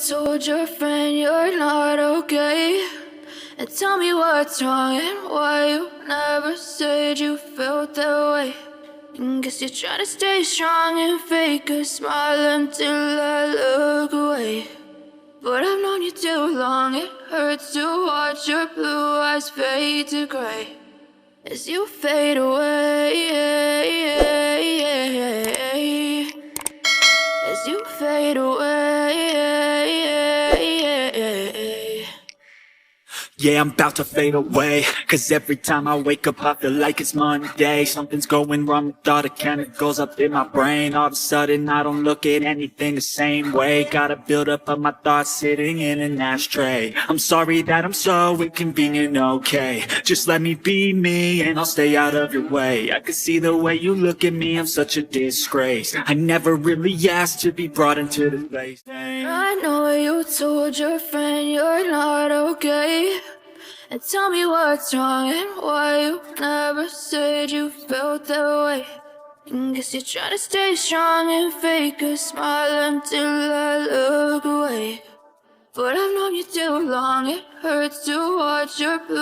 told your friend you're not okay. And tell me what's wrong and why you never said you felt that way. And guess you're trying to stay strong and fake a smile until I look away. But I've known you too long, it hurts to watch your blue eyes fade to gray as you fade away, as you fade away. Yeah, I'm about to fade away, cause every time I wake up I feel like it's Monday. Something's going wrong with all the chemicals up in my brain. All of a sudden I don't look at anything the same way. Got a build up of my thoughts sitting in an ashtray. I'm sorry that I'm so inconvenient, okay. Just let me be me and I'll stay out of your way. I can see the way you look at me, I'm such a disgrace. I never really asked to be brought into this place. I know you told your friend you're not okay. And tell me what's wrong and why you never said you felt that way. And guess you're trying to stay strong and fake a smile until I look away. But I've known you too long, it hurts to watch your blue